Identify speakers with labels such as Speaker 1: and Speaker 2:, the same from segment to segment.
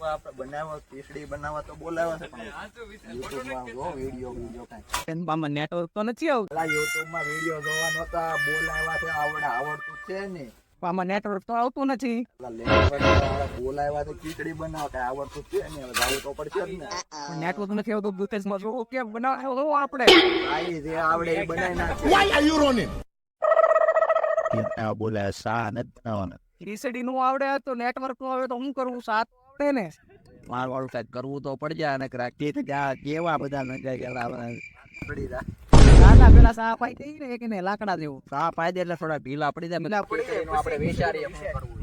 Speaker 1: આપણે બનાવ્યો ખીચડી બનાવવા તો બોલાવ્યો છે પણ યુટ્યુબમાં જો વિડીયો કાંઈ
Speaker 2: આમાં નેટવર્ક તો નથી આવતું.
Speaker 1: યુટ્યુબમાં વિડીયો જોવાનો હતા બોલાવ્યા છે આવડતું છે ને
Speaker 2: આમાં નેટવર્ક તો આવતું નથી.
Speaker 1: બોલાવ્યા તો ખીચડી બનાવવા કાંઈ આવડતું છે ને હવે જાવું તો પડશે જ ને.
Speaker 2: નેટવર્ક નથી આવતું દુતેશમાં જો કેમ બનાવો આપણે
Speaker 1: ભાઈ જે આવડે એ બનાવી નાખે. બોલાય સા નથી બનાવવાના.
Speaker 2: ખીચડી નું આવડે તો નેટવર્ક નું આવે તો હું કરવું? સાત આવડે ને
Speaker 1: મારવાળું કાંઈક કરવું તો પડશે અને કેવા બધા
Speaker 2: દાદા પેલા સા પાઈ દઈ ને કે ને લાકડા જેવું
Speaker 1: સા પાઈ દે એટલે થોડા ઢીલા પડી જાય. આપણે વિચારીએ શું કરવું.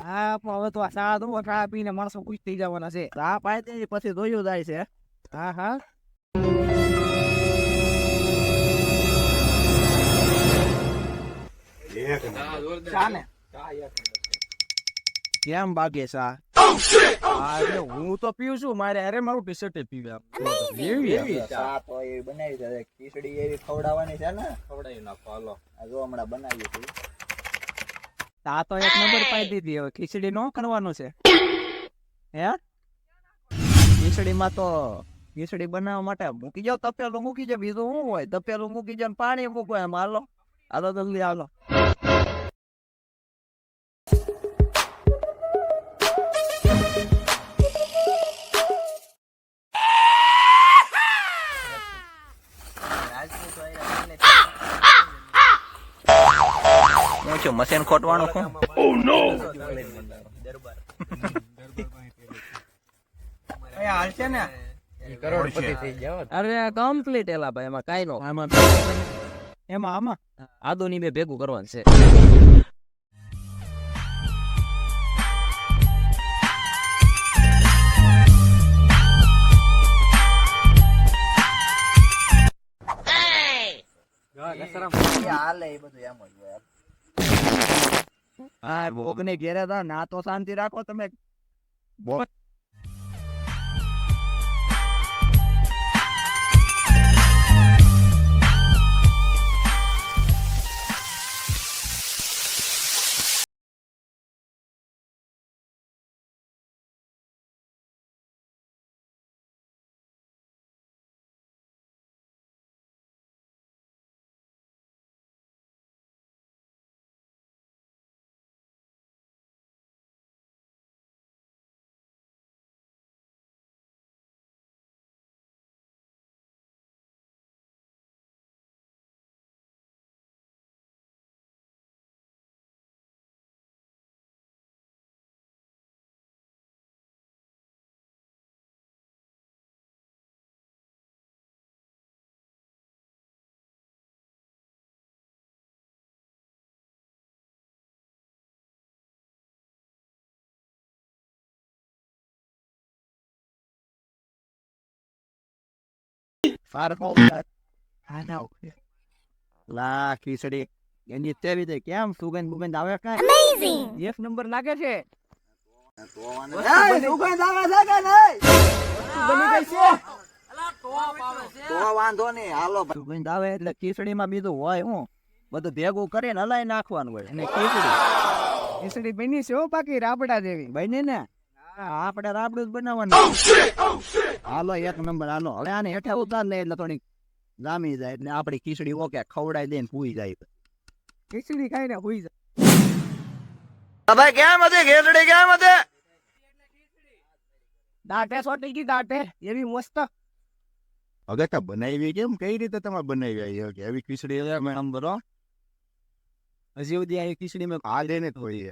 Speaker 2: હા પણ હવે તો આ સા દો ચા પીને માણસો ખુશ થઈ જવાના છે.
Speaker 1: સા પાઈ દે પછી જોયું જાય છે.
Speaker 2: હા હા
Speaker 1: કેમ બાકી સા?
Speaker 2: હું તો પીવું છું. મારે અરે મારું ટી શર્ટ પીવા
Speaker 1: સા તો એવી બનાવી છે ખીચડી એવી ખવડાવવાની છે ને ખવડાવી નાખો. હાલો આ જો હમણાં બનાવી હતી.
Speaker 2: આ તો એક નંબર પાઈ દીધી. હવે ખીચડી નો કરવાનું છે હે?
Speaker 1: ખીચડીમાં તો ખીચડી બનાવવા માટે મૂકી જાવ તપેલું મૂકી જાવ. બીજું શું હોય? તપેલું મૂકી જાવ પાણી મૂકો એમ. હાલો હાલો જલ્દી હાલો. મશીન ખોટવાનું શું?
Speaker 2: અરે કમ્પ્લીટ એલા ભાઈ એમાં કાઈ નો એમાં આમાં આદોની બે ભેગું કરવાનું છે.
Speaker 1: હાલે એ બધું એમ જ હોય. હા ભોગ ને ઘેરે હતા ના તો શાંતિ રાખો તમે. લા ખીચડી એની તેવી દે કેમ સુગંધ બુગંધ આવે કાંઈ?
Speaker 2: એક નંબર લાગે છે.
Speaker 1: સુગંધ આવે છે કે નહીં? તો વાંધો નહીં હાલો. સુગંધ આવે એટલે ખીચડીમાં બીજું હોય હું બધું ભેગું કરીને હલાઈ નાખવાનું હોય. અને
Speaker 2: ખીચડી બની છે હો બાકી રાબડા જેવી
Speaker 1: બની ને આપણે રાબડું જ બનાવવાનું. હાલો એક નંબર હાલો. હવે આને હેઠે ઉતાર લે એટલે થોડીક જામી જાય એટલે આપડી ખીચડી ઓકે ખવડાવી દે ને પૂઈ જાય.
Speaker 2: ખીચડી ખાઈને હુઈ જાય.
Speaker 1: હવે કેમ હતી ખીચડી? કેમ હતી?
Speaker 2: દાંતે સોટી ગઈ દાંતે એવી મસ્ત.
Speaker 1: હવે કા બનાવી કેમ કઈ રીતે તમે બનાવી એવી ખીચડી? આમ બરો
Speaker 2: હજી સુધી આવી ખીચડી મેં
Speaker 1: આ લઈને થોડી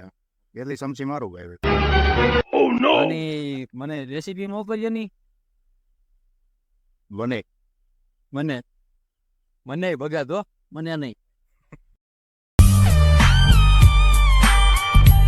Speaker 1: એટલી સમસી મારું ભાઈ.
Speaker 2: અને મને રેસીપી મોકલજો ની.
Speaker 1: બને
Speaker 2: મને ભગા દો મને નહીં.